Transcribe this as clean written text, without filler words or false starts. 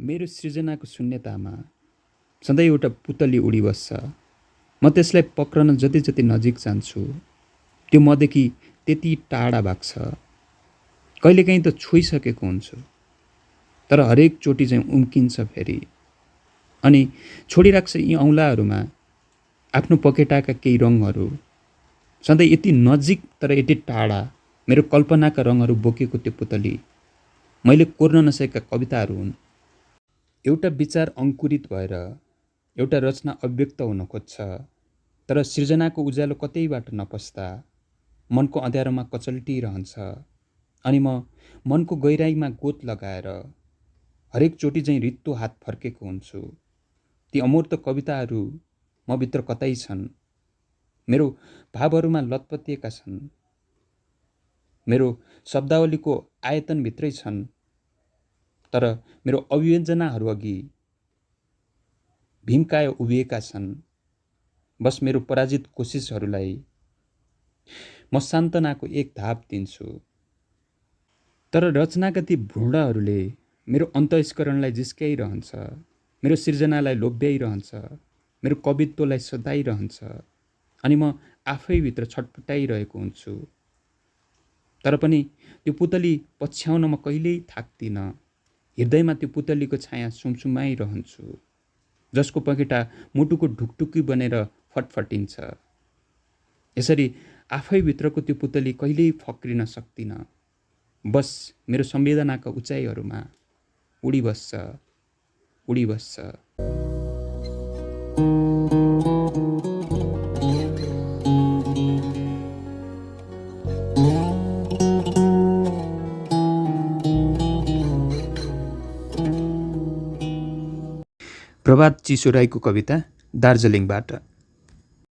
मेरो सृजनाको शून्यतामा सधैँ एउटा पुतली उडिबस्छ। म त्यसलाई पक्रन जति जति नजिक जान्छु त्यो मदेखि त्यति टाढा भाग्छ। कहिलेकाहीँ त छोइसकेको हुन्छु, तर हरेक चोटि चाहिँ उम्किन्छ फेरि अनि छोडिराख्छ यी औँलाहरूमा आफ्नो पखेटाका केही रङहरू। सधैँ यति नजिक तर यति टाढा मेरो कल्पनाका रङहरू बोकेको त्यो पुतली मैले कोर्न नसकेका कविताहरू हुन्। एउटा विचार अङ्कुरित भएर एउटा रचना अव्यक्त हुन खोज्छ, तर सृजनाको उज्यालो कतैबाट नपस्दा मनको अँध्यारोमा कचल्टिरहन्छ अनि म मनको गहिराईमा गोत लगाएर हरेक चोटि चाहिँ रित्तो हात फर्केको हुन्छु। ती अमूर्त कविताहरू म भित्र कतै छन्, मेरो भावहरूमा लतपतिएका छन्, मेरो शब्दावलीको आयतनभित्रै छन्, तर मेरो अभिव्यञ्जनाहरू अघि भीमकाय उभिएका छन्। बस मेरो पराजित कोसिसहरूलाई म सान्त्वनाको एक धाप दिन्छु, तर रचनाका ती भ्रूणहरूले मेरो अन्तस्करणलाई जिस्क्याइरहन्छ, मेरो सृजनालाई लोभ्याइरहन्छ, मेरो कवित्वलाई सताइरहन्छ अनि म आफैभित्र छटपटाइरहेको हुन्छु। तर पनि त्यो पुतली पछ्याउन म कहिल्यै थाक्दिनँ। हृदयमा त्यो पुतलीको छाया सुमसुमाइरहन्छु, जसको पखेटा मुटुको ढुकढुकी बनेर फटफटिन्छ। यसरी आफैभित्रको त्यो पुतली कहिल्यै फक्रिन सक्दिन। बस मेरो संवेदनाका उचाइहरूमा उडिबस्छ उडिबस्छ। प्रभात चिसो राईको कविता दार्जिलिङबाट।